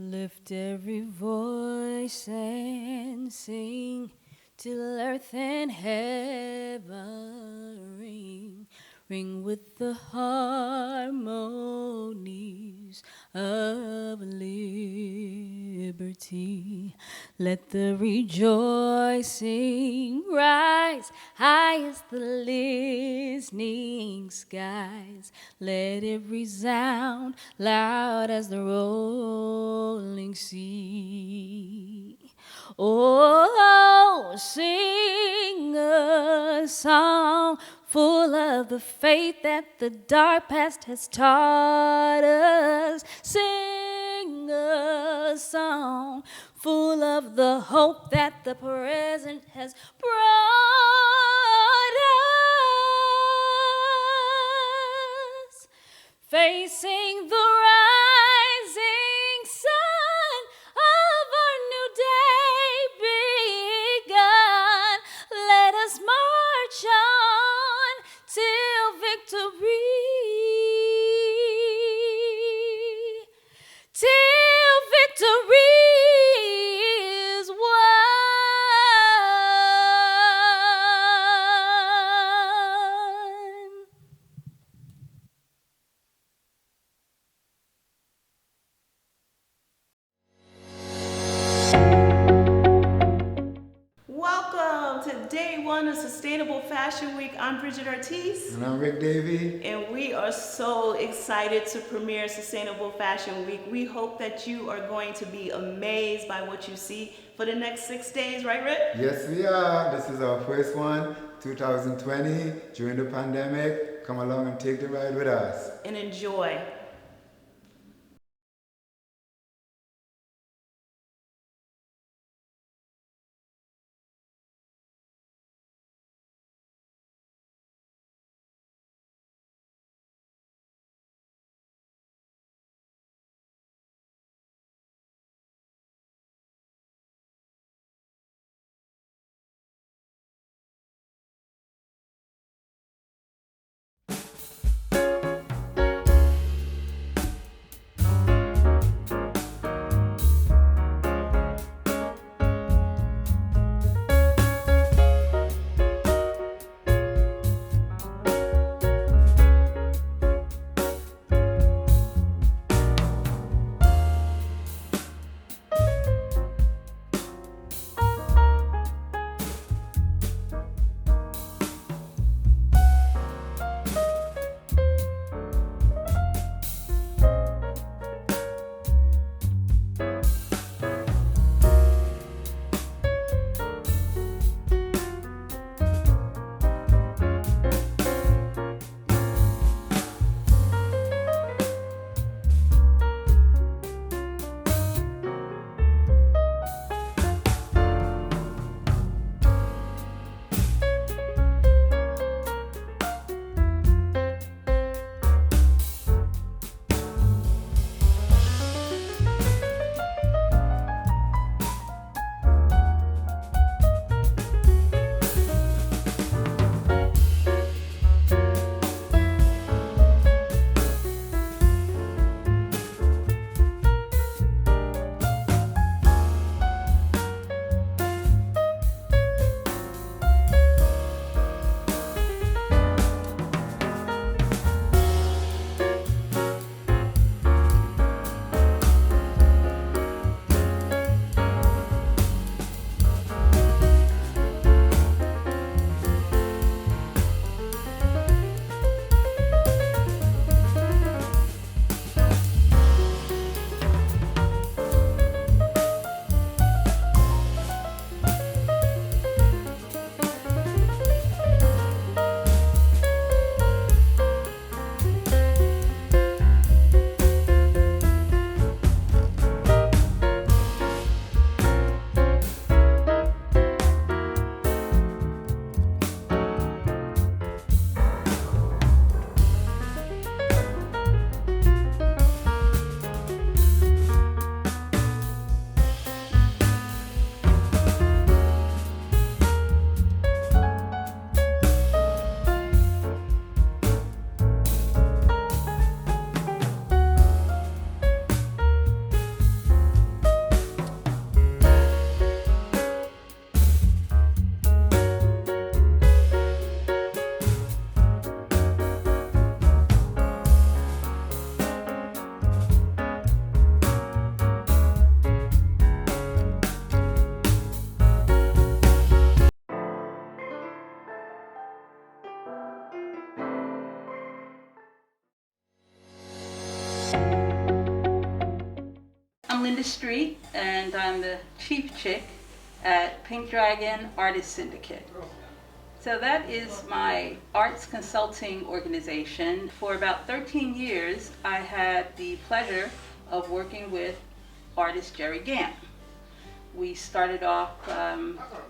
Lift every voice and sing till earth and heaven ring. Ring with the harmonies of liberty. Let the rejoicing rise high as the listening skies. Let it resound loud as the rolling sea. Oh, sing a song full of the faith that the dark past has taught us. Sing a song full of the hope that the present has brought us. Facing the rising sun of our new day begun, let us march on till victory, till victory is won. Welcome to day one of Sustainable Fashion Week. I'm Bridget Ortiz. And I'm Rick Davey. And we are so excited to premiere Sustainable Fashion Week. We hope that you are going to be amazed by what you see for the next 6 days, right, Rick? Yes, we are. This is our first one, 2020, during the pandemic. Come along and take the ride with us. And enjoy. I'm Linda Street, and I'm the chief chick at Pink Dragon Artist Syndicate. So that is my arts consulting organization. For about 13 years, I had the pleasure of working with artist Jerry Gant. We started off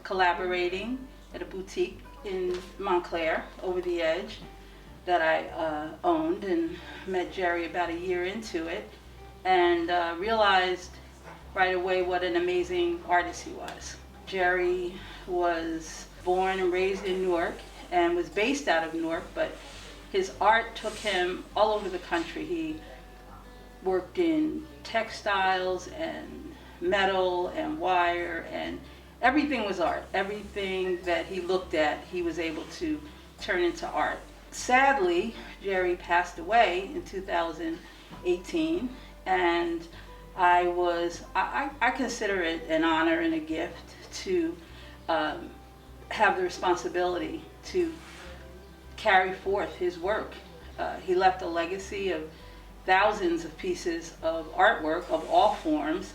collaborating at a boutique in Montclair, over the edge, that I owned, and met Jerry about a year into it, and realized right away what an amazing artist he was. Jerry was born and raised in Newark and was based out of Newark, but his art took him all over the country. He worked in textiles and metal and wire, and everything was art. Everything that he looked at, he was able to turn into art. Sadly, Jerry passed away in 2018, and I consider it an honor and a gift to have the responsibility to carry forth his work. He left a legacy of thousands of pieces of artwork of all forms,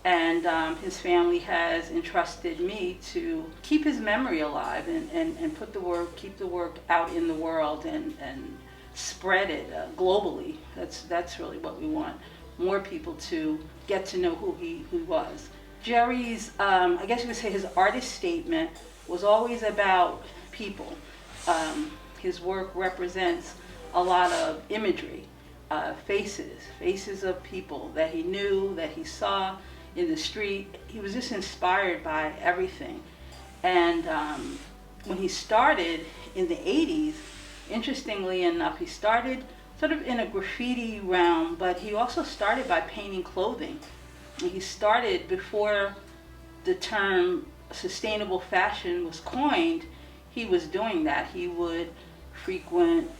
and his family has entrusted me to keep his memory alive and put the work, keep the work out in the world and spread it globally. That's really what we want, more people to get to know who he was. Jerry's, I guess you could say his artist statement was always about people. His work represents a lot of imagery, faces of people that he knew, that he saw in the street. He was just inspired by everything. And when he started in the 80s, interestingly enough, he started sort of in a graffiti realm, but he also started by painting clothing. He started before the term sustainable fashion was coined. He was doing that. He would frequent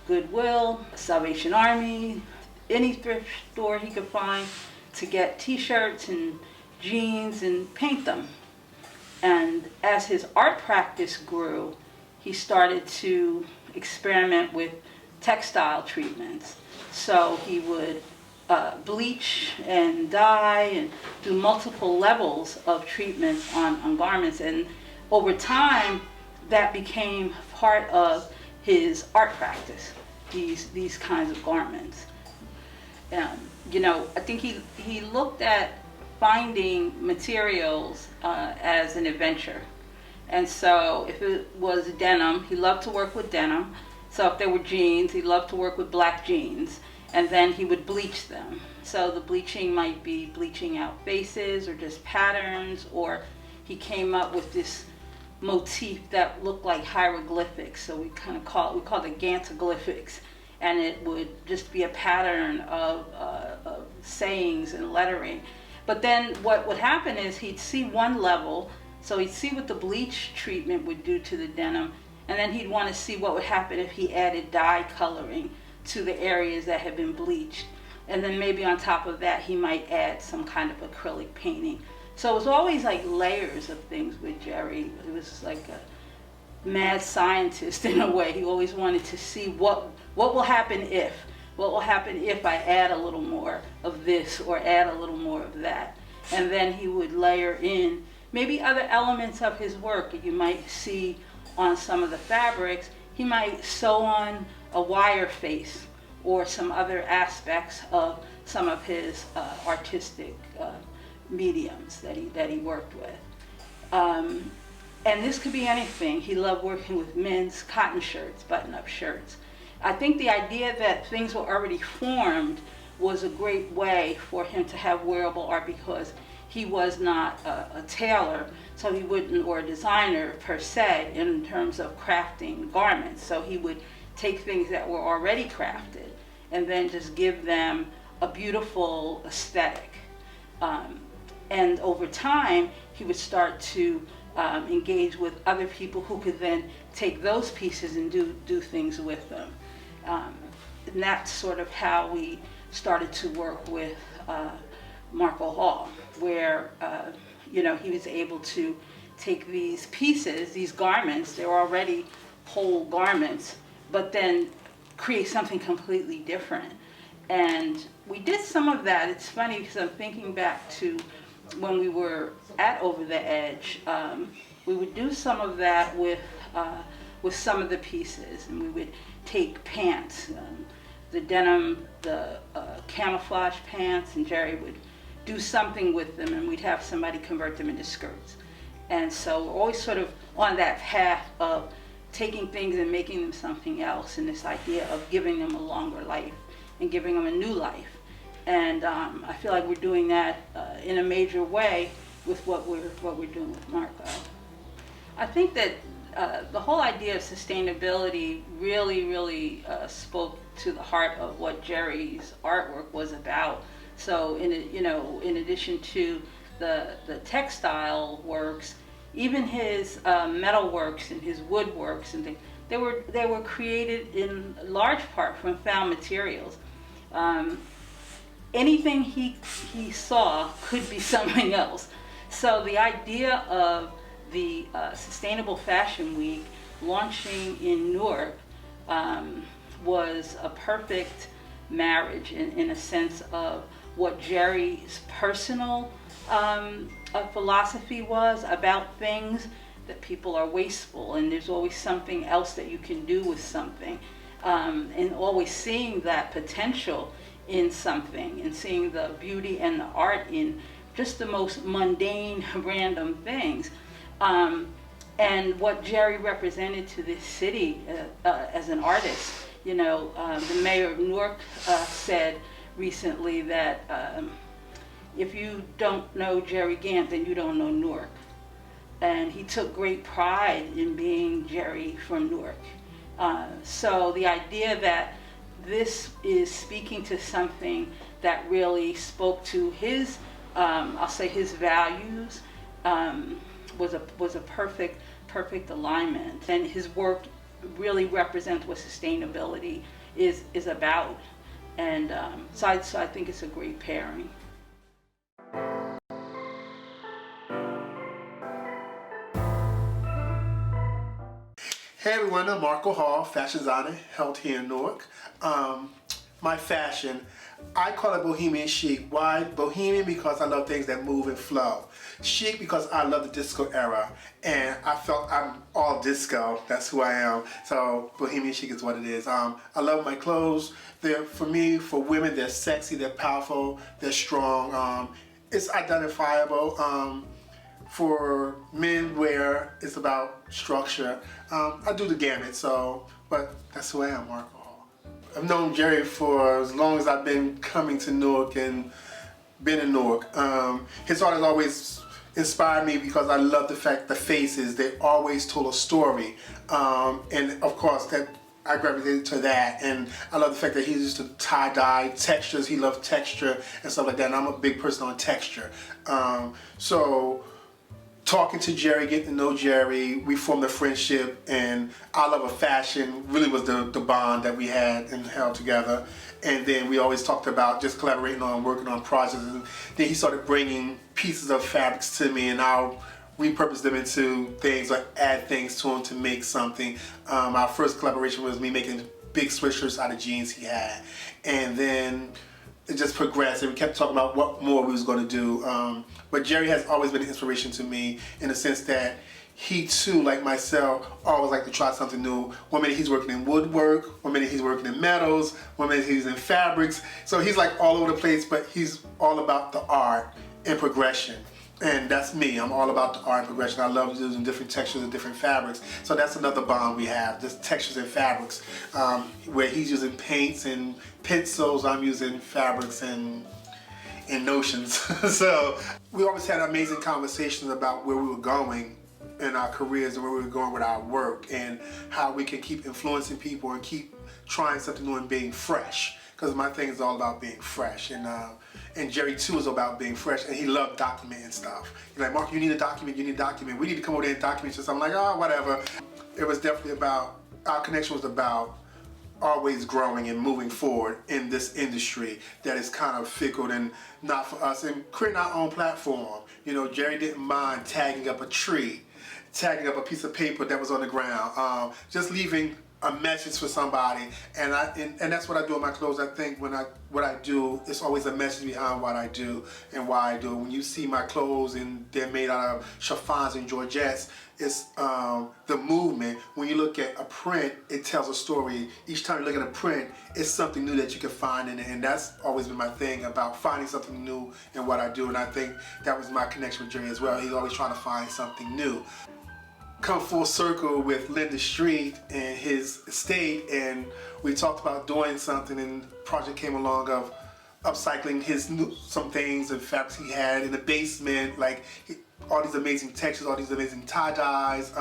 Goodwill, Salvation Army, any thrift store he could find to get t-shirts and jeans and paint them. And as his art practice grew, he started to experiment with textile treatments. So he would bleach and dye and do multiple levels of treatments on garments. And over time, that became part of his art practice, these kinds of garments. You know, I think he looked at finding materials as an adventure. And so if it was denim, he loved to work with denim. So if there were jeans, he loved to work with black jeans. And then he would bleach them. So the bleaching might be bleaching out faces or just patterns, or he came up with this motif that looked like hieroglyphics. So we called it Gantoglyphics. And it would just be a pattern of sayings and lettering. But then what would happen is he'd see one level, so he'd see what the bleach treatment would do to the denim, and then he'd want to see what would happen if he added dye coloring to the areas that had been bleached. And then maybe on top of that, he might add some kind of acrylic painting. So it was always like layers of things with Jerry. It was like a mad scientist in a way. He always wanted to see what will happen if. What will happen if I add a little more of this or add a little more of that? And then he would layer in maybe other elements of his work that you might see on some of the fabrics. He might sew on a wire face or some other aspects of some of his artistic mediums that he worked with. And this could be anything. He loved working with men's cotton shirts, button-up shirts. I think the idea that things were already formed was a great way for him to have wearable art, because he was not a tailor, so he wouldn't, or a designer per se, in terms of crafting garments. So he would take things that were already crafted and then just give them a beautiful aesthetic. And over time, he would start to engage with other people who could then take those pieces and do things with them. And that's sort of how we started to work with Marco Hall, where you know, he was able to take these pieces, these garments, they were already whole garments, but then create something completely different. And we did some of that. It's funny because I'm thinking back to when we were at Over the Edge. We would do some of that with some of the pieces, and we would take pants, the denim, the camouflage pants, and Jerry would do something with them, and we'd have somebody convert them into skirts. And so we're always sort of on that path of taking things and making them something else, and this idea of giving them a longer life and giving them a new life. And I feel like we're doing that in a major way with what we're doing with Marco. I think that the whole idea of sustainability really spoke to the heart of what Jerry's artwork was about. So in addition to the textile works, even his metal works and his wood works and things, they were created in large part from found materials. Anything he saw could be something else. So the idea of the Sustainable Fashion Week launching in Newark was a perfect marriage in a sense of what Jerry's personal philosophy was about things, that people are wasteful and there's always something else that you can do with something, and always seeing that potential in something and seeing the beauty and the art in just the most mundane, random things. And what Jerry represented to this city as an artist. The mayor of Newark said recently that if you don't know Jerry Gant, then you don't know Newark. And he took great pride in being Jerry from Newark. So the idea that this is speaking to something that really spoke to his, I'll say his values, was a perfect alignment. And his work really represents what sustainability is about. And so I think it's a great pairing. Hey everyone, I'm Marco Hall, fashion designer, held here in Newark. My fashion, I call it bohemian chic. Why? Bohemian because I love things that move and flow. Chic because I love the disco era, and I felt I'm all disco. That's who I am. So bohemian chic is what it is. I love my clothes. They're, for me, for women, they're sexy, they're powerful, they're strong. It's identifiable. For men, where it's about structure. I do the gamut. But that's who I am, Marco. I've known Jerry for as long as I've been coming to Newark and been in Newark. His art has always inspired me because I love the fact the faces, they always told a story. And of course, that I gravitated to that. And I love the fact that he used to tie-dye textures. He loved texture and stuff like that. And I'm a big person on texture. So talking to Jerry, getting to know Jerry, we formed a friendship, and our love of fashion really was the bond that we had and held together. And then we always talked about just collaborating on working on projects. And then he started bringing pieces of fabrics to me, and I'll repurpose them into things or add things to them to make something. Our first collaboration was me making big sweatshirts out of jeans he had. And then it just progressed, and we kept talking about what more we was going to do. But Jerry has always been an inspiration to me in the sense that he too, like myself, always like to try something new. One minute he's working in woodwork, one minute he's working in metals, one minute he's in fabrics. So he's like all over the place, but he's all about the art and progression. And that's me. I'm all about the art and progression. I love using different textures and different fabrics. So that's another bond we have, just textures and fabrics. Where he's using paints and pencils, I'm using fabrics and notions. So we always had amazing conversations about where we were going in our careers and where we were going with our work and how we can keep influencing people and keep trying something new and being fresh. Because my thing is all about being fresh. And Jerry too is about being fresh, and he loved documenting stuff. He's like, Mark, you need a document, you need a document. We need to come over there and document this. I'm like, oh, whatever. It was definitely about, our connection was about always growing and moving forward in this industry that is kind of fickle and not for us, and creating our own platform. Jerry didn't mind tagging up a tree, tagging up a piece of paper that was on the ground, just leaving a message for somebody, and that's what I do in my clothes. I think what I do, it's always a message behind what I do and why I do it. When you see my clothes and they're made out of chiffons and georgettes, it's the movement. When you look at a print, it tells a story. Each time you look at a print, it's something new that you can find in it, and that's always been my thing about finding something new in what I do. And I think that was my connection with Jerry as well. He's always trying to find something new. Come full circle with Linda Street and his estate, and we talked about doing something, and the project came along of upcycling some things and fabrics he had in the basement, like all these amazing textures, all these amazing tie-dyes,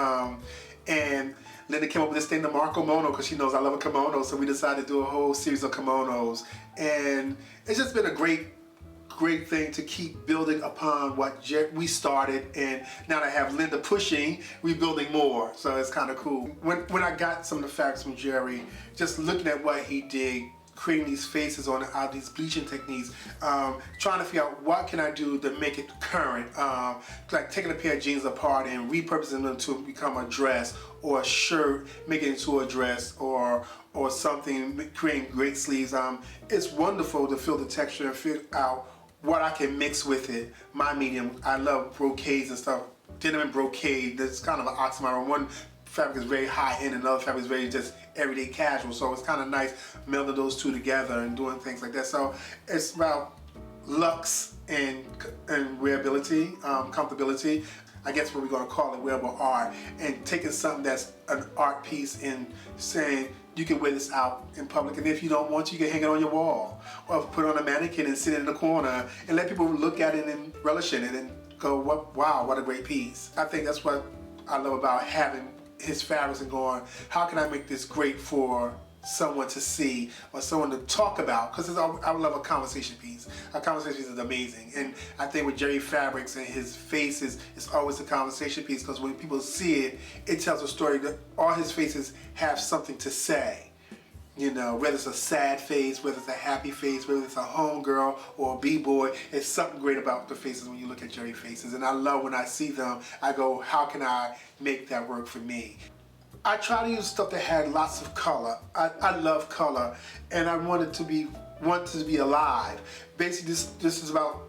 and Linda came up with this thing, the Marco Mono, because she knows I love a kimono, so we decided to do a whole series of kimonos, and it's just been a great thing to keep building upon what we started, and now that I have Linda pushing, we're building more, so it's kind of cool. When I got some of the fabrics from Jerry, just looking at what he did, creating these faces on out these bleaching techniques, trying to figure out what can I do to make it current, like taking a pair of jeans apart and repurposing them to become a dress or a shirt, make it into a dress or something, creating great sleeves. It's wonderful to feel the texture and figure out what I can mix with it. My medium, I love brocades and stuff. Denim and brocade, that's kind of an oxymoron. One fabric is very high end and another fabric is very just everyday casual. So it's kind of nice melding those two together and doing things like that. So it's about luxe and wearability, comfortability. I guess what we're going to call it wearable art, and taking something that's an art piece and saying you can wear this out in public, and if you don't want to, you can hang it on your wall or put it on a mannequin and sit it in the corner and let people look at it and relish in it and go, wow, what a great piece. I think that's what I love about having his fabrics and going, how can I make this great for someone to see or someone to talk about, because I love a conversation piece. A conversation piece is amazing, and I think with Jerry Fabrics and his faces, it's always a conversation piece, because when people see it, it tells a story that all his faces have something to say. You know, whether it's a sad face, whether it's a happy face, whether it's a homegirl or a b-boy, it's something great about the faces when you look at Jerry faces, and I love when I see them, I go, how can I make that work for me? I try to use stuff that had lots of color. I love color, and I wanted to be alive. Basically, this is about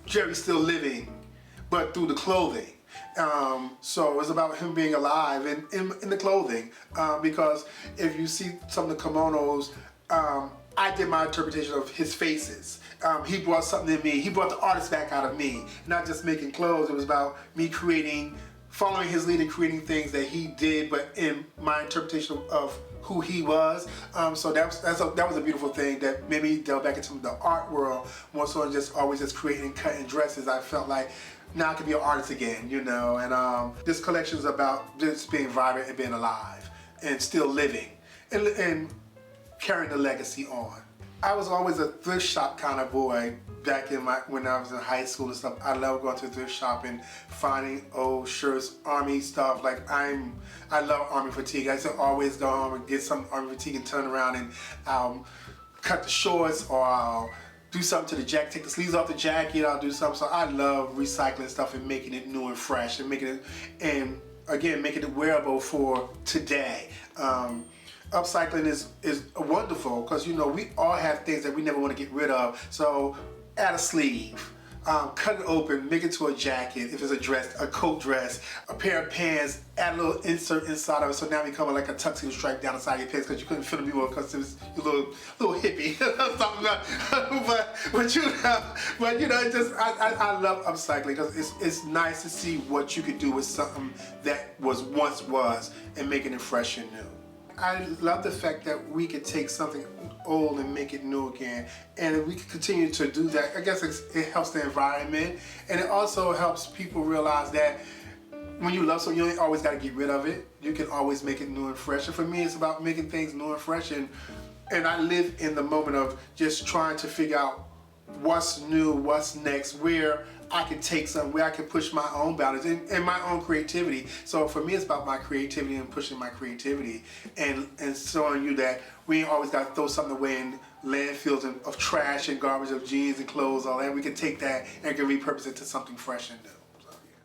Jerry still living, but through the clothing. So it's about him being alive in the clothing, because if you see some of the kimonos, I did my interpretation of his faces. He brought something in me. He brought the artist back out of me, not just making clothes. It was about me following his lead and creating things that he did, but in my interpretation of who he was. So that was a beautiful thing that made me delve back into the art world more so than just always just creating and cutting dresses. I felt like now I can be an artist again, you know. And this collection is about just being vibrant and being alive and still living and carrying the legacy on. I was always a thrift shop kind of boy back when I was in high school and stuff. I love going to the thrift shop and finding old shirts, army stuff. Like I love army fatigue. I used to always go home and get some army fatigue and turn around and cut the shorts, or I'll do something to the jacket, take the sleeves off the jacket, I'll do something. So I love recycling stuff and making it new and fresh and making it wearable for today. Upcycling is wonderful, because you know we all have things that we never want to get rid of. So add a sleeve, cut it open, make it to a jacket. If it's a dress, a coat dress, a pair of pants, add a little insert inside of it, so now it becomes like a tuxedo stripe down the side of your pants, because you couldn't fit them anymore because it was a little hippie. but you know, I love upcycling, because it's nice to see what you could do with something that once was and making it fresh and new. I love the fact that we could take something old and make it new again, and if we can continue to do that, I guess it helps the environment, and it also helps people realize that when you love something, you ain't always got to get rid of it. You can always make it new and fresh. And for me, it's about making things new and fresh, and I live in the moment of just trying to figure out what's new, what's next, where I can take something, where I can push my own boundaries and my own creativity. So for me, it's about my creativity and pushing my creativity and showing you that we ain't always got to throw something away in landfills of trash and garbage of jeans and clothes, all that. We can take that and can repurpose it to something fresh and new. So, yeah.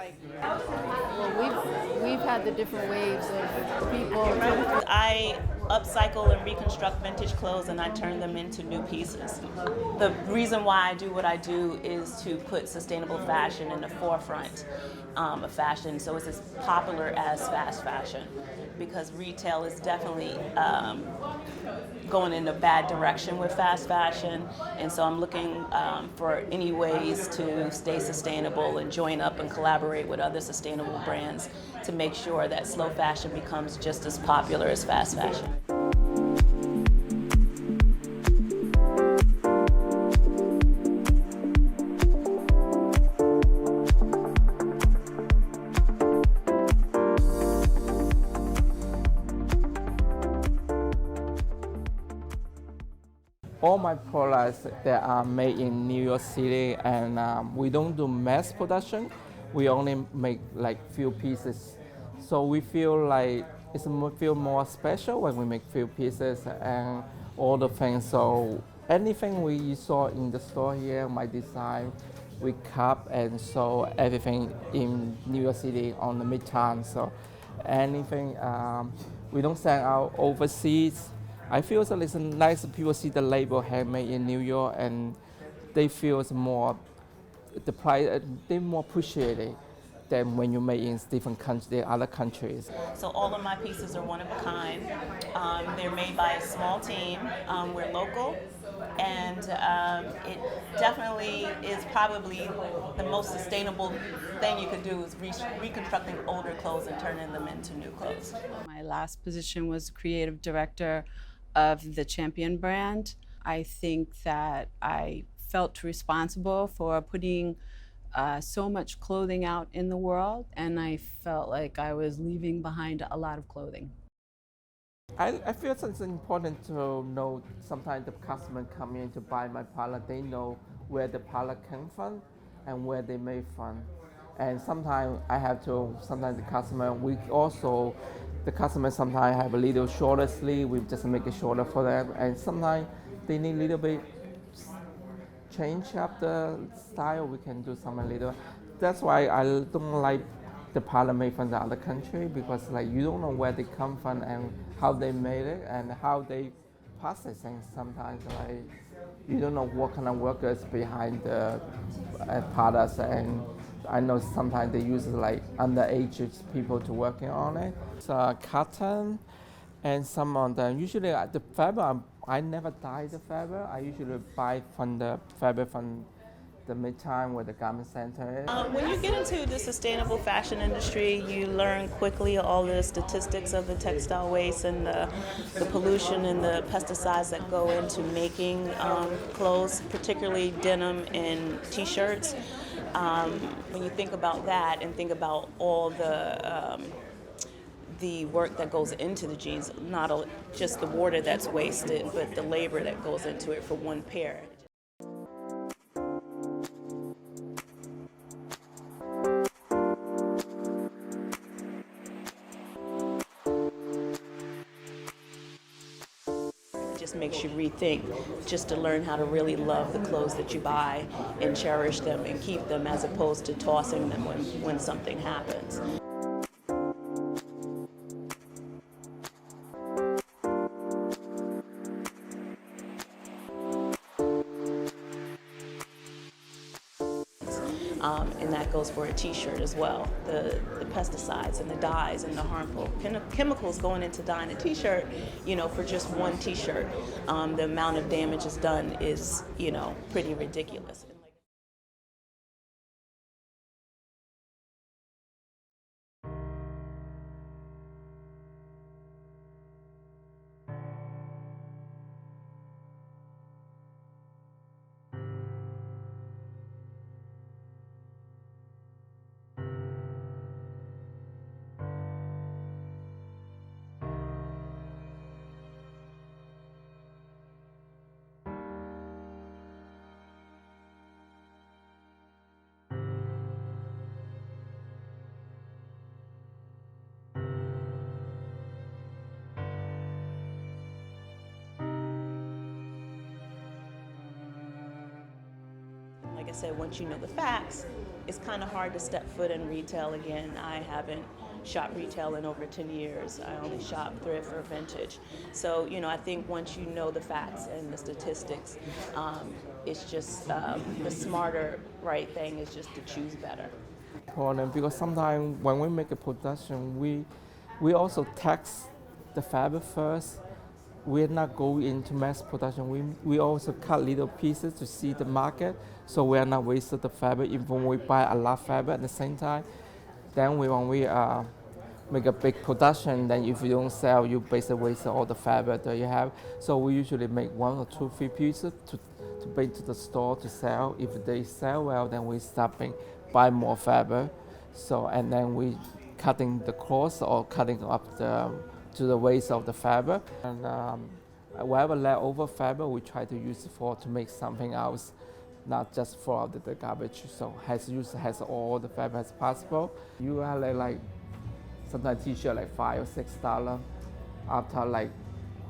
like? Well, we've had the different waves of people. I upcycle and reconstruct vintage clothes and I turn them into new pieces. The reason why I do what I do is to put sustainable fashion in the forefront of fashion, so it's as popular as fast fashion, because retail is definitely going in a bad direction with fast fashion, and so I'm looking for any ways to stay sustainable and join up and collaborate with other sustainable brands to make sure that slow fashion becomes just as popular as fast fashion. All my products that are made in New York City, and we don't do mass production. We only make like few pieces, so we feel like feel more special when we make few pieces and all the things. So anything we saw in the store here, my design, we cut and sew everything in New York City on the Midtown. So anything we don't send out overseas. I feel so it's nice people see the label handmade in New York, and they feel it's more the price. They more appreciate it than when you make in different countries, other countries. So all of my pieces are one of a kind. They're made by a small team. We're local, and it definitely is probably the most sustainable thing you could do is reconstructing older clothes and turning them into new clothes. My last position was creative director of the Champion brand. I think that I felt responsible for putting so much clothing out in the world, and I felt like I was leaving behind a lot of clothing. I feel it's important to know sometimes the customer come in to buy my product, they know where the product came from and where they made from. And sometimes sometimes the customer, the customer sometimes have a little shorter sleeve, we just make it shorter for them. And sometimes they need a little bit change up the style, we can do something little. That's why I don't like the product made from the other country, because like you don't know where they come from and how they made it and how they process things. Sometimes like you don't know what kind of workers behind the products, and I know sometimes they use like underage people to working on it. It's cotton, and some of them usually the fabric. I never dye the fabric. I usually buy from the fabric from the Midtown where the garment center is. When you get into the sustainable fashion industry, you learn quickly all the statistics of the textile waste and the pollution and the pesticides that go into making clothes, particularly denim and t-shirts. When you think about that and think about all the work that goes into the jeans, not just the water that's wasted, but the labor that goes into it for one pair. Just makes you rethink, just to learn how to really love the clothes that you buy and cherish them and keep them, as opposed to tossing them when something happens. And that goes for a t-shirt as well. The pesticides and the dyes and the harmful chemicals going into dyeing a t-shirt, for just one t-shirt, the amount of damage is done is, pretty ridiculous. Like I said, once you know the facts, it's kind of hard to step foot in retail again. I haven't shopped retail in over 10 years. I only shop thrift or vintage. So, I think once you know the facts and the statistics, it's just the smarter, right thing is just to choose better. Important because sometimes when we make a production, we also test the fabric first. We're not going into mass production. We also cut little pieces to see the market, so we are not wasting the fabric. Even we buy a lot of fabric at the same time, then when we make a big production, then if you don't sell, you basically waste all the fabric that you have. So we usually make 1 or 2, 3 pieces to bring to the store to sell. If they sell well, then we start buy more fabric. So and then we cutting the cost or cutting up to the waste of the fabric. And whatever leftover fabric, we try to use it to make something else, not just throw out the garbage. So has all the fabric as possible. You have like sometimes t-shirt like $5 or $6. After like,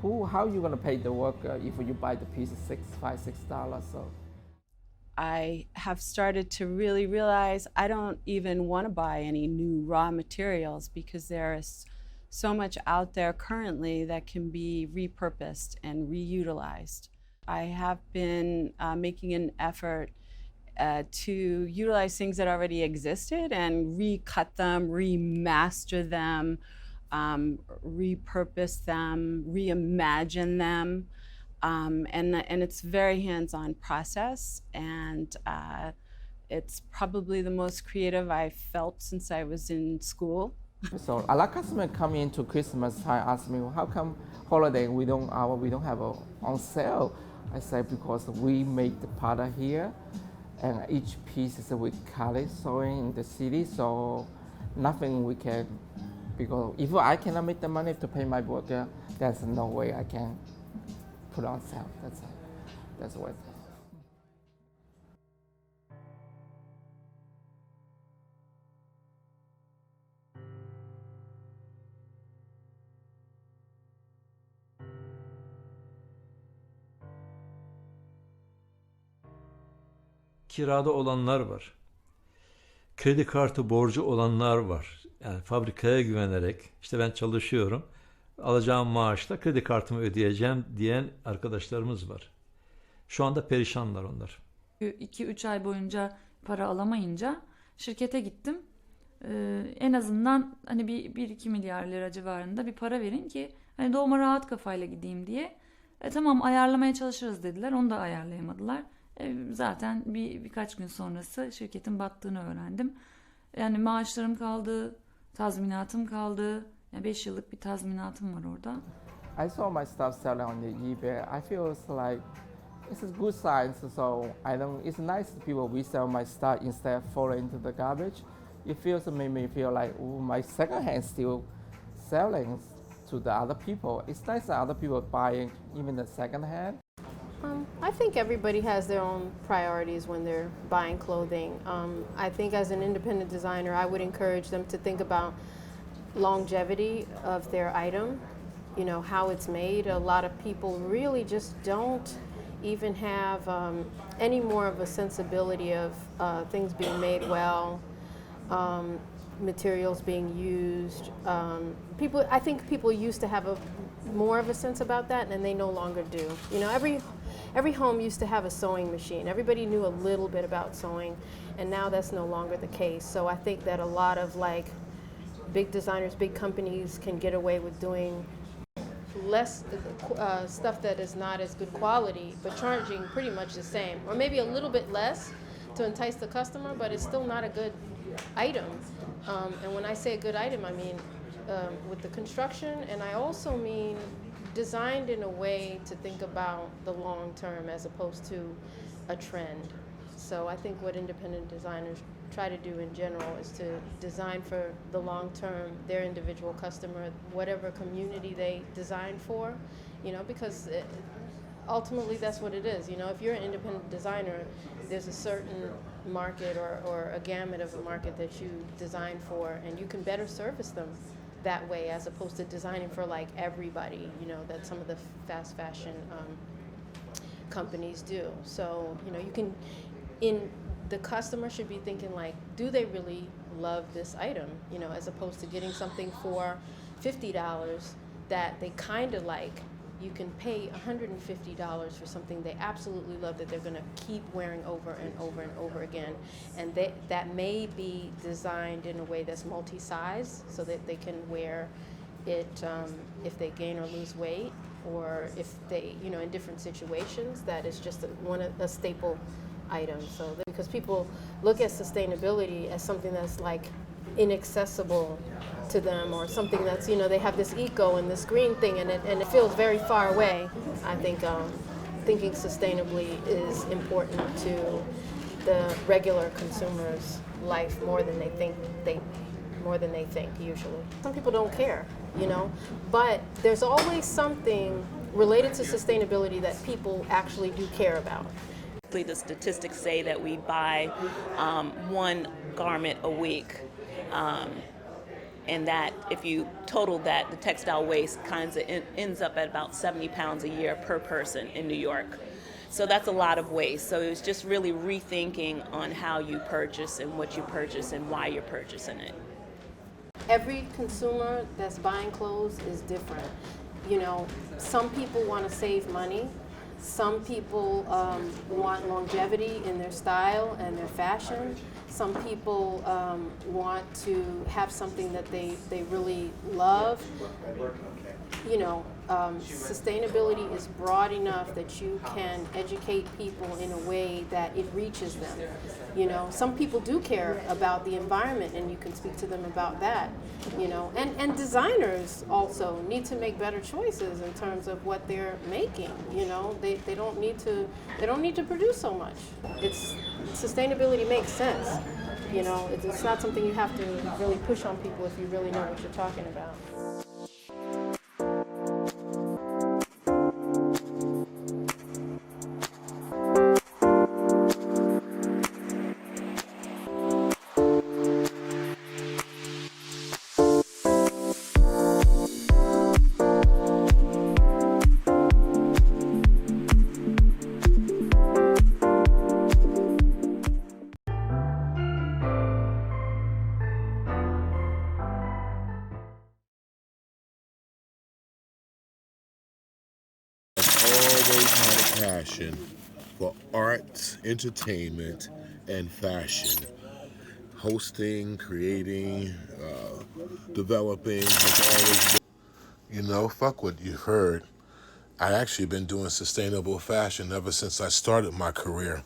how you gonna pay the worker if you buy the piece of $5, $6? So I have started to really realize I don't even want to buy any new raw materials because there is so much out there currently that can be repurposed and reutilized. I have been making an effort to utilize things that already existed and recut them, remaster them, repurpose them, reimagine them. And it's very hands-on process, and it's probably the most creative I've felt since I was in school. So a lot of customers come into Christmas time ask me, well, how come holiday we don't have on sale? I say because we make the product here, and each piece is we cut it sewing in the city, so nothing we can, because if I cannot make the money to pay my worker, there's no way I can put on sale. That's what. Kirada olanlar var. Kredi kartı borcu olanlar var. Yani fabrikaya güvenerek, işte ben çalışıyorum, alacağım maaşla kredi kartımı ödeyeceğim diyen arkadaşlarımız var. Şu anda perişanlar onlar. 2-3 ay boyunca para alamayınca şirkete gittim. En azından hani 1-2 milyar lira civarında bir para verin ki hani doğuma rahat kafayla gideyim diye. Tamam ayarlamaya çalışırız dediler. Onu da ayarlayamadılar. Zaten birkaç gün sonrası şirketin battığını öğrendim. Yani maaşlarım kaldı, tazminatım kaldı. Yani 5 yıllık bir tazminatım var orada. I saw my stuff selling on the eBay. I feel it's like it's a good sign. So it's nice to people resell my stuff instead of falling into the garbage. It made me feel like my second hand still selling to the other people. It's nice that other people buying even the second hand. I think everybody has their own priorities when they're buying clothing. I think as an independent designer, I would encourage them to think about longevity of their item, how it's made. A lot of people really just don't even have any more of a sensibility of things being made well, materials being used. I think people used to have more of a sense about that, and they no longer do. Every home used to have a sewing machine. Everybody knew a little bit about sewing, and now that's no longer the case. So I think that a lot of big designers, big companies can get away with doing less stuff that is not as good quality, but charging pretty much the same, or maybe a little bit less to entice the customer, but it's still not a good item. And when I say a good item, I mean with the construction, and I also mean designed in a way to think about the long term as opposed to a trend. So I think what independent designers try to do in general is to design for the long term, their individual customer, whatever community they design for, because ultimately that's what it is. If you're an independent designer, there's a certain market or a gamut of a market that you design for, and you can better service them that way as opposed to designing for everybody, that some of the fast fashion companies do. So, the customer should be thinking do they really love this item, you know, as opposed to getting something for $50 that they kind of like. You can pay $150 for something they absolutely love that they're going to keep wearing over and over and over again. And that may be designed in a way that's multi-size so that they can wear it if they gain or lose weight, or if they, you know, in different situations, that is just a staple item. So because people look at sustainability as something that's like inaccessible to them, or something that's, you know, they have this eco and this green thing, and it feels very far away. I think thinking sustainably is important to the regular consumer's life more than they think usually. Some people don't care, you know, but there's always something related to sustainability that people actually do care about. The statistics say that we buy one garment a week. And that if you total that, the textile waste kind of ends up at about 70 pounds a year per person in New York. So that's a lot of waste. So it was just really rethinking on how you purchase and what you purchase and why you're purchasing it. Every consumer that's buying clothes is different. You know, some people want to save money. Some people want longevity in their style and their fashion. Some people want to have something that they really love. You know, sustainability is broad enough that you can educate people in a way that it reaches them. You know, some people do care about the environment, and you can speak to them about that. You know, and designers also need to make better choices in terms of what they're making. You know, they don't need to produce so much. Sustainability makes sense. You know, it's not something you have to really push on people if you really know what you're talking about. Passion for arts, entertainment, and fashion. Hosting, creating, developing has always been, you know, fuck what you've heard. I actually been doing sustainable fashion ever since I started my career.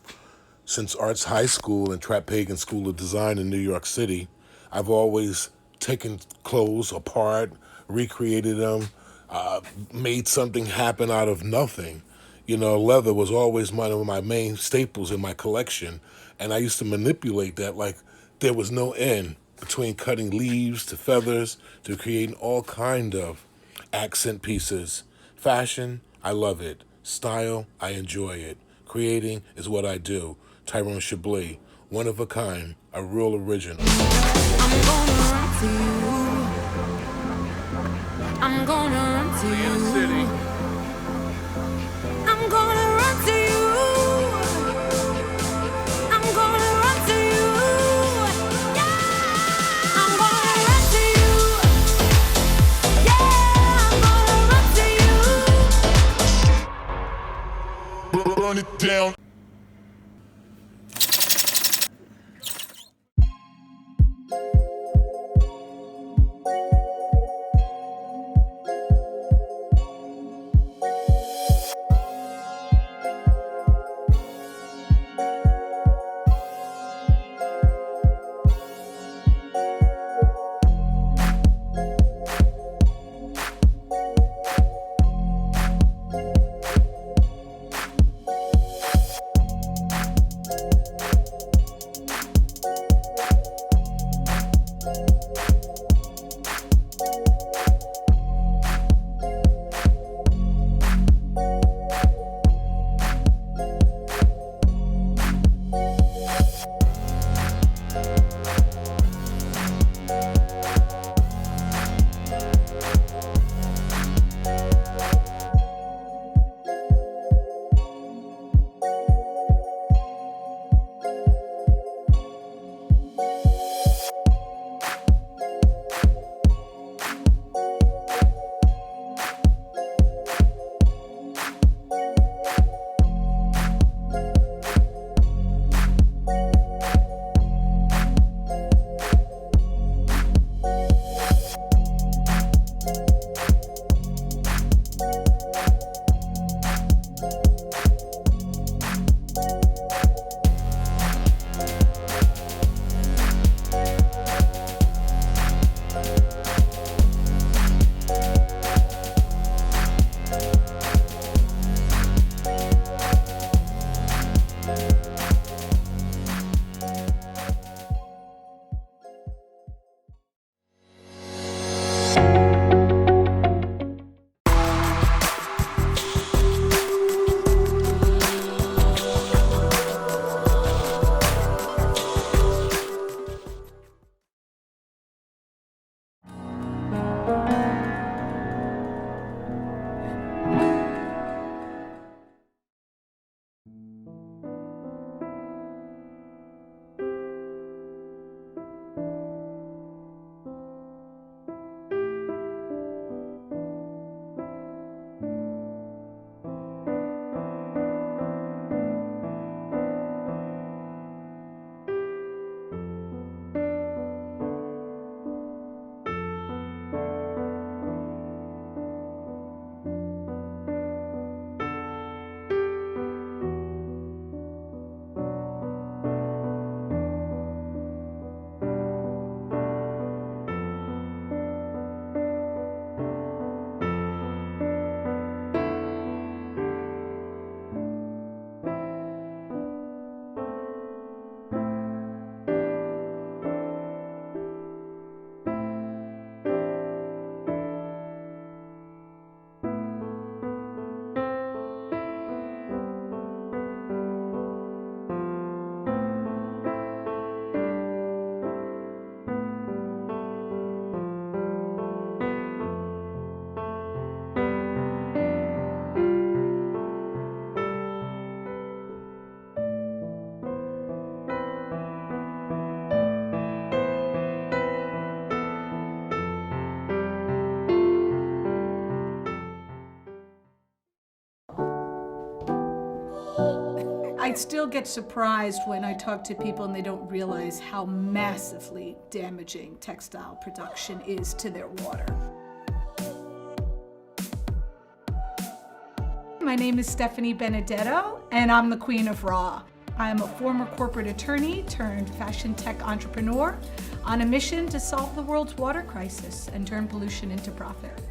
Since Arts High School and Trapp Pagan School of Design in New York City, I've always taken clothes apart, recreated them, made something happen out of nothing. You know, leather was always one of my main staples in my collection, and I used to manipulate that like there was no end, between cutting leaves to feathers to creating all kind of accent pieces. Fashion, I love it. Style, I enjoy it. Creating is what I do. Tyrone Chablis, one of a kind, a real original. I'm gonna run to you. I'm gonna run to you. City. I'm gonna run to you. I'm gonna run to you. Yeah. I'm gonna run to you. Yeah. I'm gonna run to you. Burn it down. I still get surprised when I talk to people and they don't realize how massively damaging textile production is to their water. My name is Stephanie Benedetto, and I'm the Queen of Raw. I am a former corporate attorney turned fashion tech entrepreneur on a mission to solve the world's water crisis and turn pollution into profit.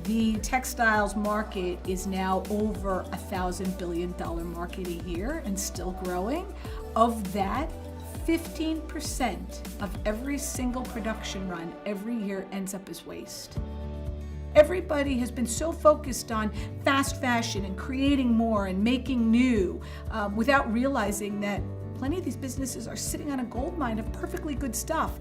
The textiles market is now over $1,000 billion market a year and still growing. Of that, 15% of every single production run every year ends up as waste. Everybody has been so focused on fast fashion and creating more and making new without realizing that plenty of these businesses are sitting on a gold mine of perfectly good stuff.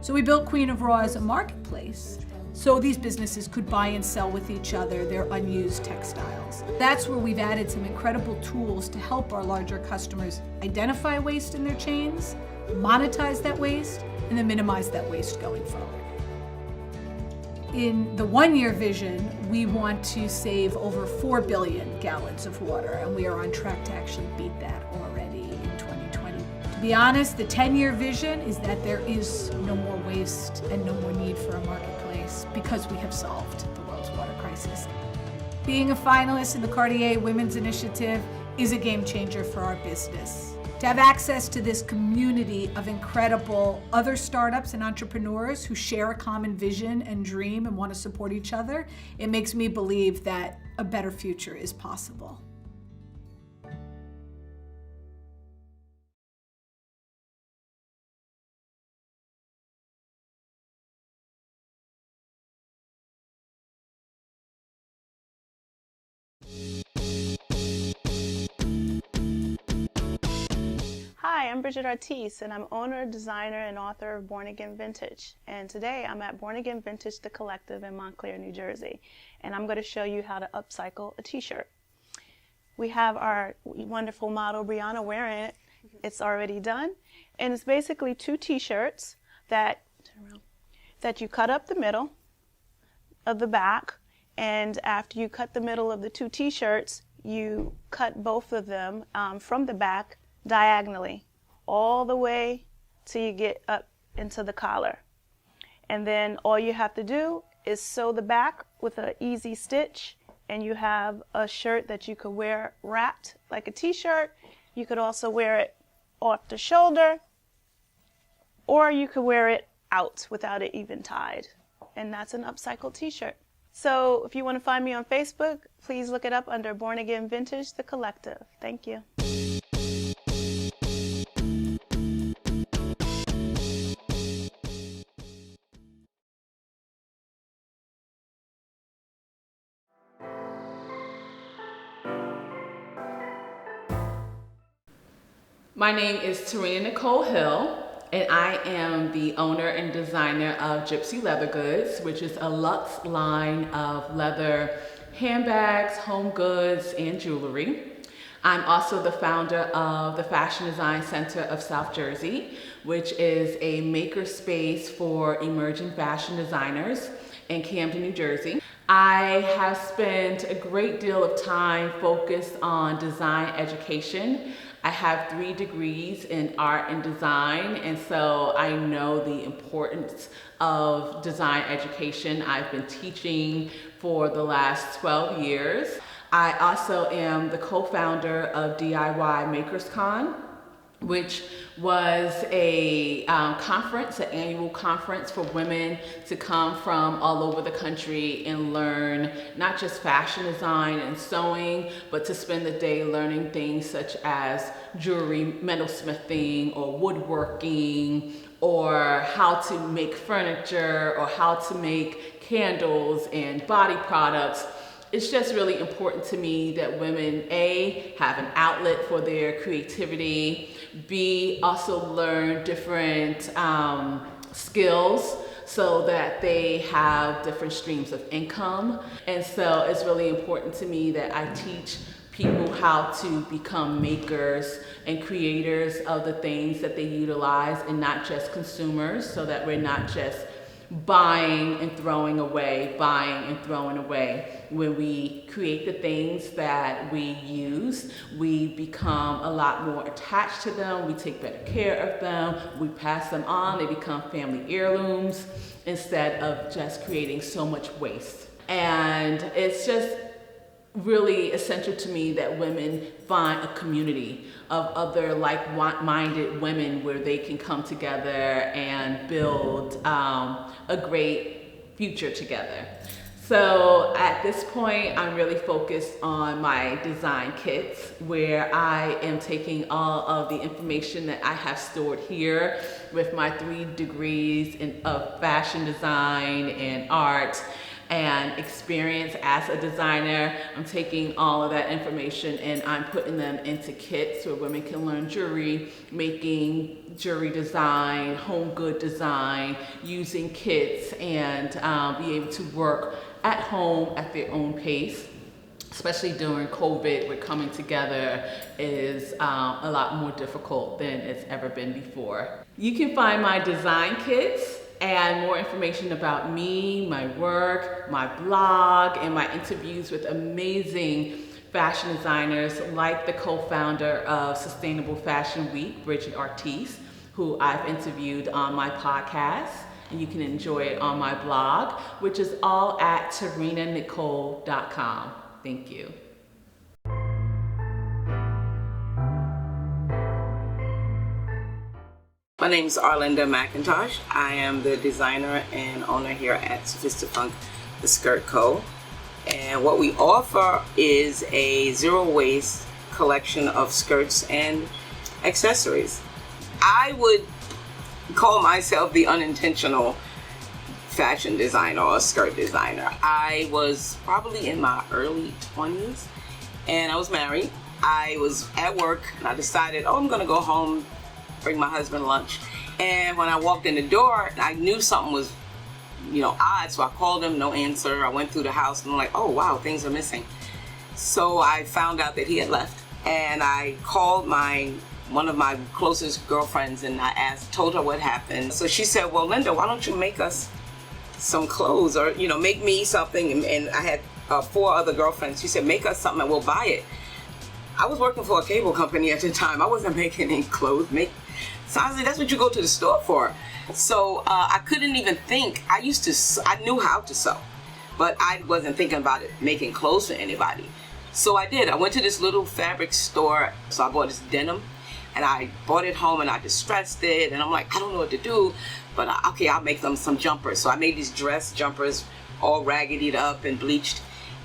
So we built Queen of Raw as a marketplace so these businesses could buy and sell with each other their unused textiles. That's where we've added some incredible tools to help our larger customers identify waste in their chains, monetize that waste, and then minimize that waste going forward. In the one-year vision, we want to save over 4 billion gallons of water, and we are on track to actually beat that already in 2020. To be honest, the 10-year vision is that there is no more waste and no more need for a marketplace because we have solved the world's water crisis. Being a finalist in the Cartier Women's Initiative is a game changer for our business. To have access to this community of incredible other startups and entrepreneurs who share a common vision and dream and want to support each other, it makes me believe that a better future is possible. Hi, I'm Bridget Artis, and I'm owner, designer, and author of Born Again Vintage. And today I'm at Born Again Vintage, the Collective in Montclair, New Jersey. And I'm going to show you how to upcycle a t-shirt. We have our wonderful model, Brianna, wearing it. It's already done. And it's basically 2 t-shirts that you cut up the middle of the back. And after you cut the middle of the 2 t-shirts, you cut both of them from the back diagonally all the way till you get up into the collar. And then all you have to do is sew the back with an easy stitch, and you have a shirt that you could wear wrapped like a t-shirt. You could also wear it off the shoulder, or you could wear it out without it even tied. And that's an upcycled t-shirt. So if you want to find me on Facebook, please look it up under Born Again Vintage, the Collective. Thank you. My name is Terina Nicole Hill, and I am the owner and designer of Gypsy Leather Goods, which is a luxe line of leather handbags, home goods, and jewelry. I'm also the founder of the Fashion Design Center of South Jersey, which is a maker space for emerging fashion designers in Camden, New Jersey. I have spent a great deal of time focused on design education. I have 3 degrees in art and design, and so I know the importance of design education. I've been teaching for the last 12 years. I also am the co-founder of DIY Makers Con, which was a conference, an annual conference for women to come from all over the country and learn not just fashion design and sewing, but to spend the day learning things such as jewelry, metalsmithing, or woodworking, or how to make furniture, or how to make candles and body products. It's just really important to me that women, A, have an outlet for their creativity, B, also learn different skills so that they have different streams of income. And so it's really important to me that I teach people how to become makers and creators of the things that they utilize, and not just consumers, so that we're not just buying and throwing away, buying and throwing away. When we create the things that we use, we become a lot more attached to them, we take better care of them, we pass them on, they become family heirlooms instead of just creating so much waste. And it's just really essential to me that women find a community of other like-minded women where they can come together and build a great future together. So at this point, I'm really focused on my design kits, where I am taking all of the information that I have stored here with my 3 degrees of fashion design and art and experience as a designer. I'm taking all of that information and I'm putting them into kits where women can learn jewelry making, jewelry design, home good design, using kits, and be able to work at home at their own pace. Especially during COVID, where coming together is a lot more difficult than it's ever been before. You can find my design kits and more information about me, my work, my blog, and my interviews with amazing fashion designers like the co-founder of Sustainable Fashion Week, Bridget Ortiz, who I've interviewed on my podcast. And you can enjoy it on my blog, which is all at TerinaNicole.com. Thank you. My name is Arlinda McIntosh. I am the designer and owner here at Sophistifunk, the Skirt Co. And what we offer is a zero waste collection of skirts and accessories. I would call myself the unintentional fashion designer or skirt designer. I was probably in my early 20s and I was married. I was at work and I decided, I'm gonna go home, bring my husband lunch. And when I walked in the door, I knew something was, odd. So I called him, no answer. I went through the house and I'm like, oh wow, things are missing. So I found out that he had left and I called one of my closest girlfriends and I told her what happened. So she said, well, Linda, why don't you make us some clothes or, make me something. And I had 4 other girlfriends. She said, make us something and we'll buy it. I was working for a cable company at the time. I wasn't making any clothes. So I was like, that's what you go to the store for. So I couldn't even think. I knew how to sew, but I wasn't thinking about it, making clothes for anybody. So I did. I went to this little fabric store. So I bought this denim and I bought it home and I distressed it. And I'm like, I don't know what to do, but okay, I'll make them some jumpers. So I made these dress jumpers all raggedied up and bleached.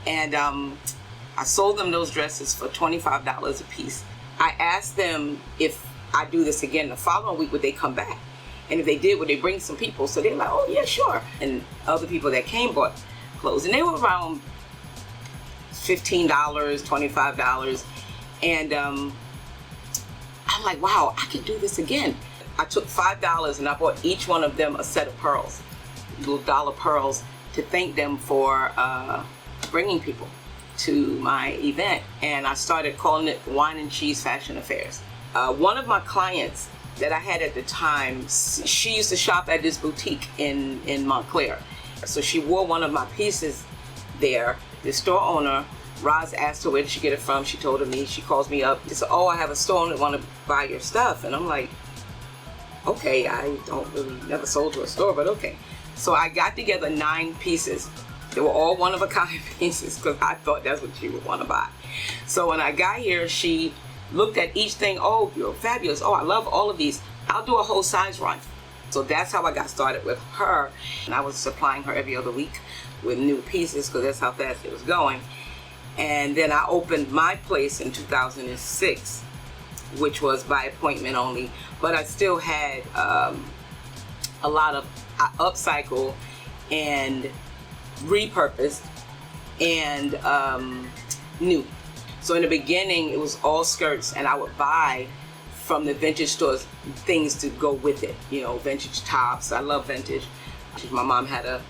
And I sold them those dresses for $25 a piece. I asked them if I do this again the following week, would they come back? And if they did, would they bring some people? So they're like, oh yeah, sure. And other people that came bought clothes. And they were around $15, $25. And I'm like, wow, I could do this again. I took $5 and I bought each one of them a set of pearls, little dollar pearls, to thank them for bringing people to my event. And I started calling it Wine and Cheese Fashion Affairs. One of my clients that I had at the time, she used to shop at this boutique in Montclair. So she wore one of my pieces there. The store owner, Roz, asked her where did she get it from. She told me. She calls me up. She said, oh, I have a store owner that want to buy your stuff. And I'm like, okay, I never sold to a store, but okay. So I got together 9 pieces. They were all one-of-a-kind pieces because I thought that's what she would want to buy. So when I got here, she looked at each thing. Oh, you're fabulous. Oh, I love all of these. I'll do a whole size run. So that's how I got started with her. And I was supplying her every other week with new pieces because that's how fast it was going. And then I opened my place in 2006, which was by appointment only. But I still had a lot of upcycle and repurposed and new. So in the beginning, it was all skirts, and I would buy from the vintage stores things to go with it. Vintage tops. I love vintage. My mom had a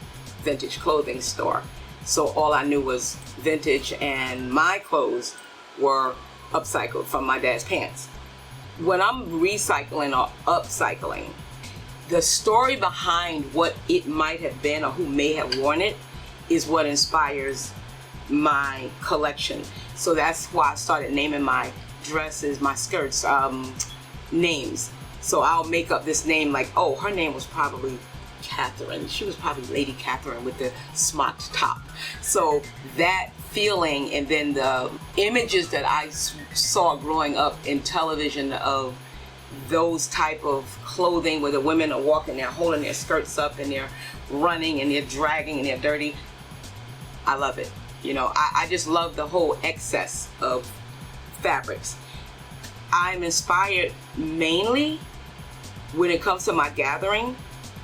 vintage clothing store, so all I knew was vintage, and my clothes were upcycled from my dad's pants. When I'm recycling or upcycling, the story behind what it might have been or who may have worn it is what inspires my collection. So that's why I started naming my dresses, my skirts, names. So I'll make up this name like, oh, her name was probably Catherine. She was probably Lady Catherine with the smocked top. So that feeling, and then the images that I saw growing up in television of those type of clothing where the women are walking, they're holding their skirts up and they're running and they're dragging and they're dirty. I love it. You know, I just love the whole excess of fabrics. I'm inspired mainly when it comes to my gathering.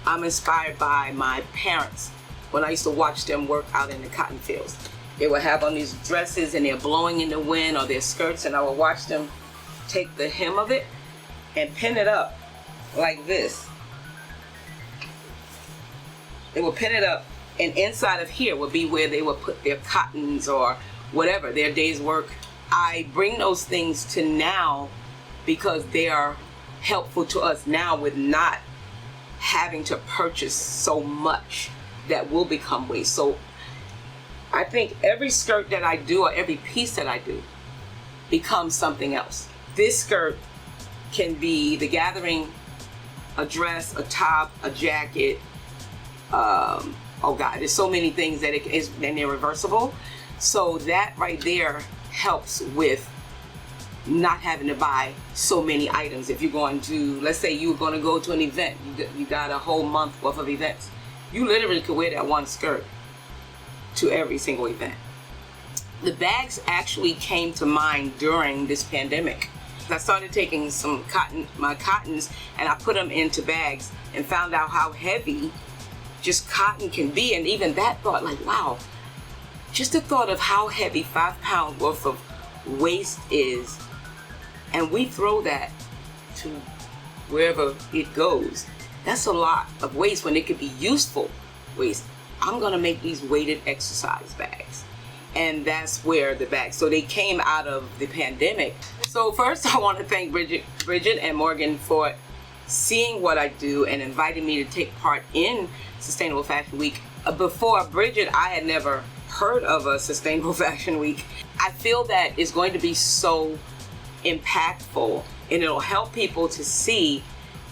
I'm inspired by my parents when I used to watch them work out in the cotton fields. They would have on these dresses and they're blowing in the wind, or their skirts, and I would watch them take the hem of it and pin it up like this. They would pin it up, and inside of here would be where they would put their cottons or whatever, their day's work. I bring those things to now because they are helpful to us now with not having to purchase so much that will become waste. So I think every skirt that I do or every piece that I do becomes something else. This skirt can be the gathering, a dress, a top, a jacket. Oh God, there's so many things that it is, and they're reversible. So that right there helps with not having to buy so many items. If you're going to, let's say you're going to go to an event, you got a whole month worth of events. You literally could wear that one skirt to every single event. The bags actually came to mind during this pandemic. I started taking my cottons, and I put them into bags and found out how heavy just cotton can be. And even that thought, like, wow, just the thought of how heavy 5 pounds worth of waste is, and we throw that to wherever it goes. That's a lot of waste when it could be useful waste. I'm gonna make these weighted exercise bags. And that's where the bags, so they came out of the pandemic. So first I want to thank Bridget and Morgan for seeing what I do and inviting me to take part in Sustainable Fashion Week. Before Bridget, I had never heard of a Sustainable Fashion Week. I feel that it's going to be so impactful, and it'll help people to see,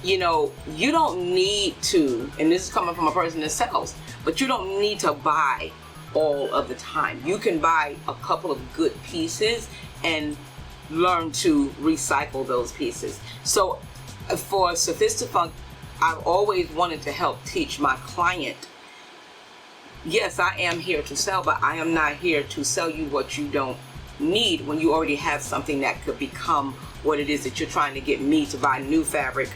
you know, you don't need to, and this is coming from a person that sells, but you don't need to buy all of the time. You can buy a couple of good pieces and learn to recycle those pieces. So for Sophistifunk, I've always wanted to help teach my client, yes, I am here to sell, but I am not here to sell you what you don't need when you already have something that could become what it is that you're trying to get me to buy new fabric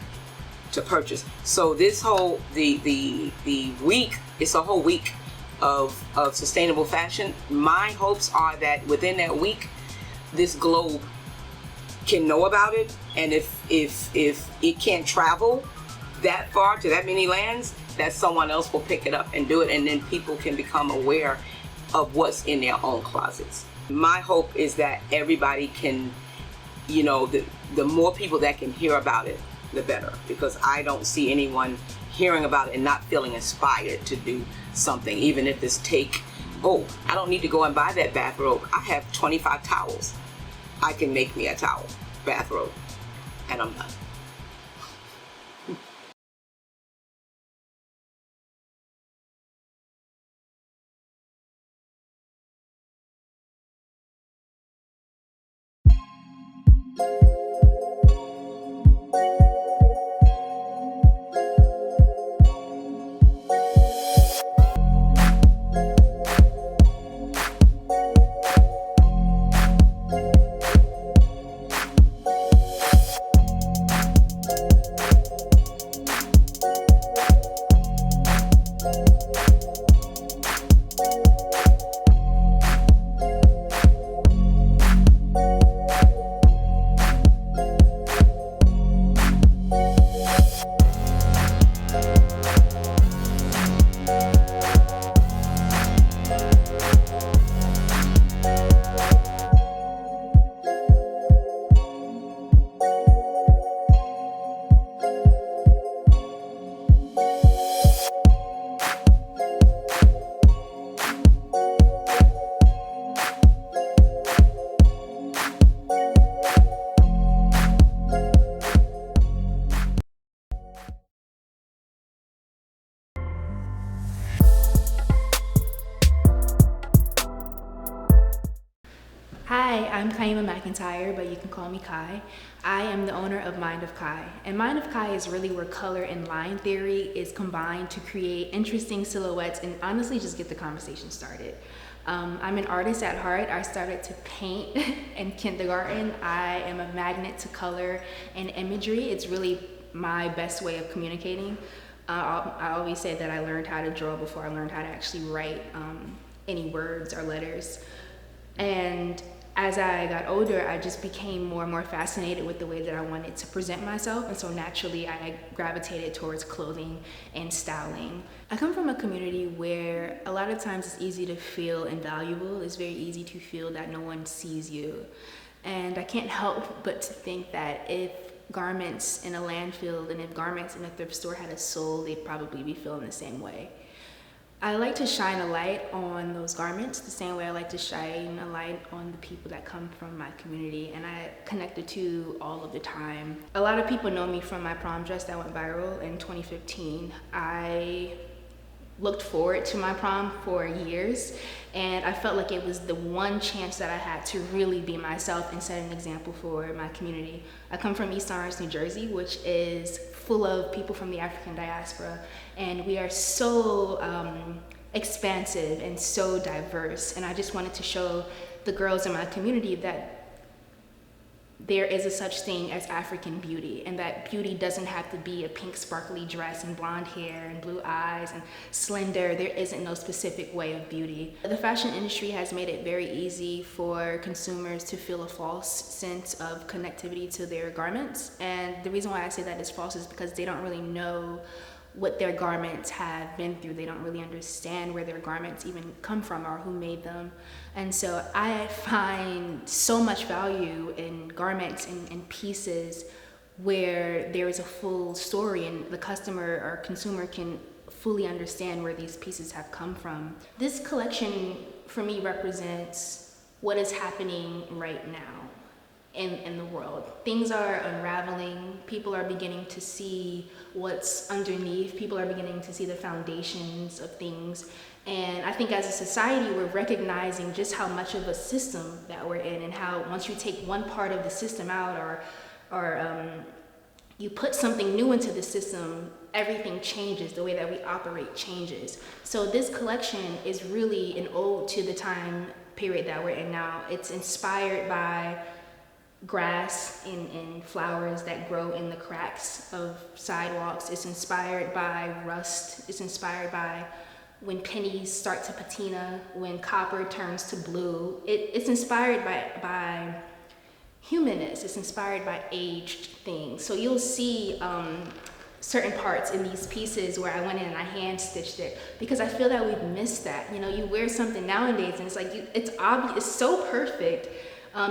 to purchase. So this whole, the week, it's a whole week of sustainable fashion. My hopes are that within that week, this globe can know about it, and if it can't travel that far to that many lands, that someone else will pick it up and do it, and then people can become aware of what's in their own closets. My hope is that everybody can, you know, the more people that can hear about it, the better, because I don't see anyone hearing about it and not feeling inspired to do something, even if it's I don't need to go and buy that bathrobe. I have 25 towels. I can make me a bathrobe, and I'm done. Hi, I'm Kaima McIntyre, but you can call me Kai. I am the owner of Mind of Kai. And Mind of Kai is really where color and line theory is combined to create interesting silhouettes and honestly just get the conversation started. I'm an artist at heart. I started to paint in kindergarten. I am a magnet to color and imagery. It's really my best way of communicating. I always say that I learned how to draw before I learned how to actually write any words or letters. And as I got older, I just became more and more fascinated with the way that I wanted to present myself. And so naturally, I gravitated towards clothing and styling. I come from a community where a lot of times it's easy to feel invaluable. It's very easy to feel that no one sees you. And I can't help but to think that if garments in a landfill and if garments in a thrift store had a soul, they'd probably be feeling the same way. I like to shine a light on those garments the same way I like to shine a light on the people that come from my community, and I connect the two all of the time. A lot of people know me from my prom dress that went viral in 2015. I looked forward to my prom for years, and I felt like it was the one chance that I had to really be myself and set an example for my community. I come from East Orange, New Jersey, which is full of people from the African diaspora, and we are so expansive and so diverse, and I just wanted to show the girls in my community that there is a such thing as African beauty, and that beauty doesn't have to be a pink sparkly dress and blonde hair and blue eyes and slender. There isn't no specific way of beauty. The fashion industry has made it very easy for consumers to feel a false sense of connectivity to their garments, and the reason why I say that is false is because they don't really know what their garments have been through. They don't really understand where their garments even come from or who made them. And so I find so much value in garments and pieces where there is a full story and the customer or consumer can fully understand where these pieces have come from. This collection for me represents what is happening right now in the world. Things are unraveling. People are beginning to see what's underneath. People are beginning to see the foundations of things. And I think as a society, we're recognizing just how much of a system that we're in, and how once you take one part of the system out or you put something new into the system, everything changes. The way that we operate changes. So this collection is really an ode to the time period that we're in now. It's inspired by grass and flowers that grow in the cracks of sidewalks. It's inspired by rust. It's inspired by when pennies start to patina, when copper turns to blue. It's inspired by humanness. It's inspired by aged things. So you'll see certain parts in these pieces where I went in and I hand stitched it, because I feel that we've missed that. You know, you wear something nowadays and it's like, it's obvious, it's so perfect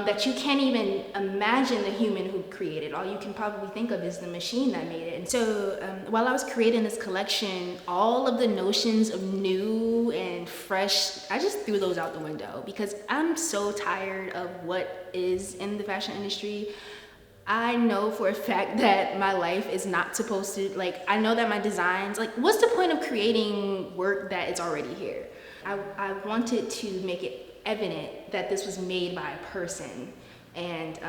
that you can't even imagine the human who created it. All you can probably think of is the machine that made it. And so while I was creating this collection, all of the notions of new and fresh, I just threw those out the window, because I'm so tired of what is in the fashion industry. I know for a fact that my life is not supposed to, like, I know that my designs, like, what's the point of creating work that is already here? I wanted to make it evident that this was made by a person, and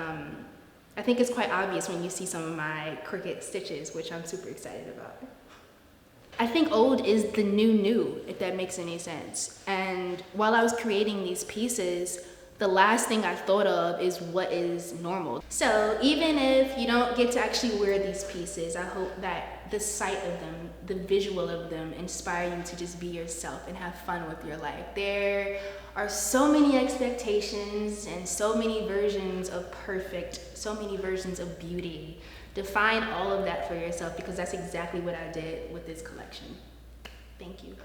I think it's quite obvious when you see some of my crooked stitches, which I'm super excited about. I think old is the new, if that makes any sense. And while I was creating these pieces, the last thing I thought of is what is normal. So even if you don't get to actually wear these pieces, I hope that the sight of them, the visual of them, inspire you to just be yourself and have fun with your life. There are so many expectations and so many versions of perfect, so many versions of beauty. Define all of that for yourself, because that's exactly what I did with this collection. Thank you.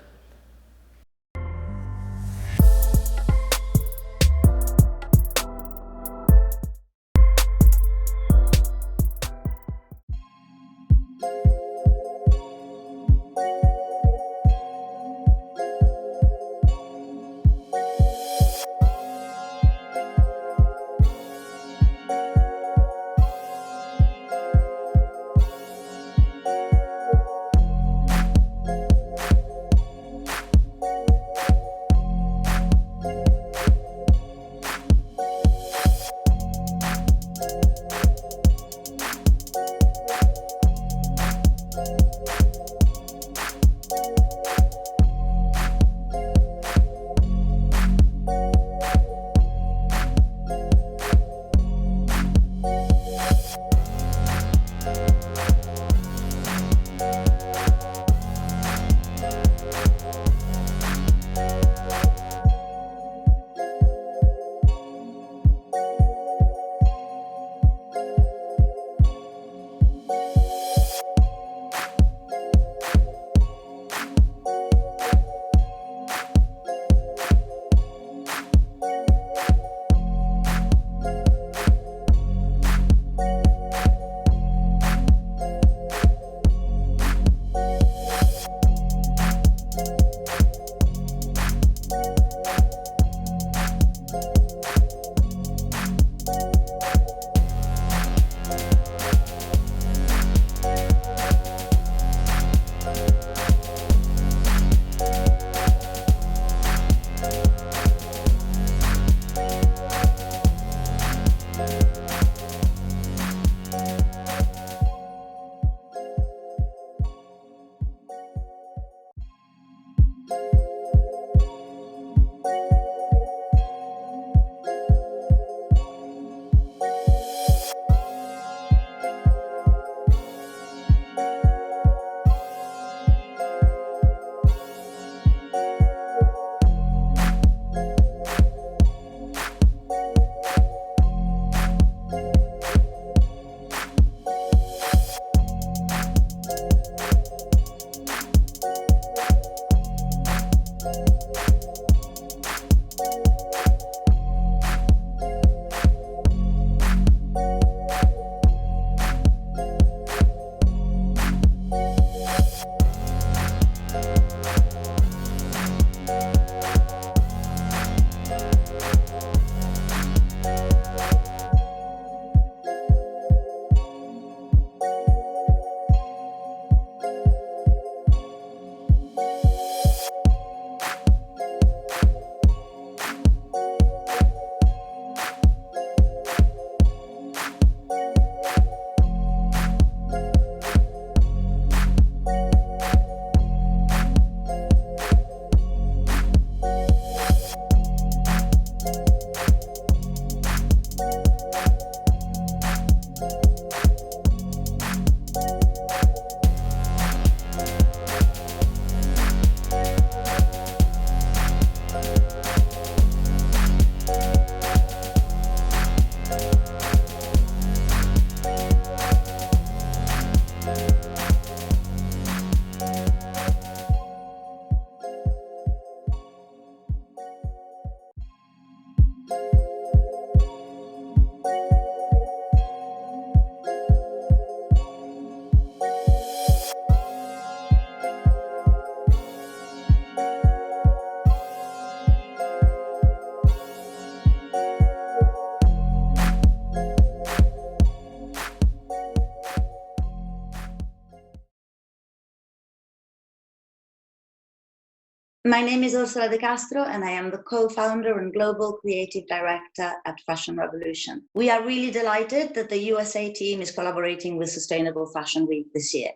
My name is Ursula De Castro, and I am the co-founder and global creative director at Fashion Revolution. We are really delighted that the USA team is collaborating with Sustainable Fashion Week this year.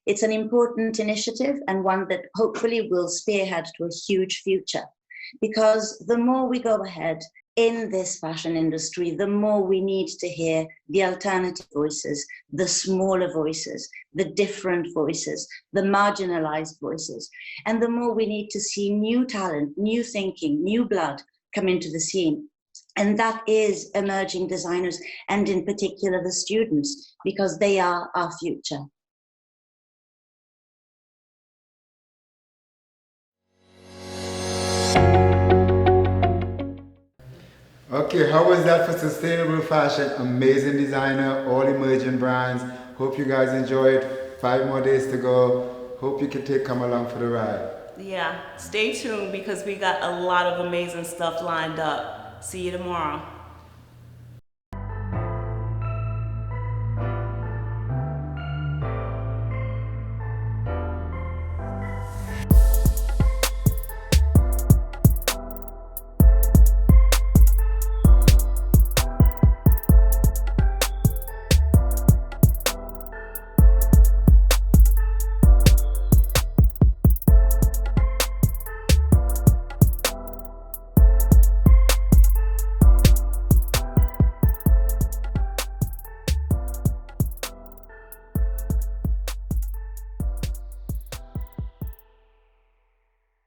It's an important initiative and one that hopefully will spearhead to a huge future, because the more we go ahead in this fashion industry, the more we need to hear the alternative voices, the smaller voices, the different voices, the marginalized voices. And the more we need to see new talent, new thinking, new blood come into the scene. And that is emerging designers, and in particular the students, because they are our future. Okay, how was that for sustainable fashion? Amazing designer, all emerging brands. Hope you guys enjoyed. 5 more days to go. Hope you can come along for the ride. Yeah, stay tuned because we got a lot of amazing stuff lined up. See you tomorrow.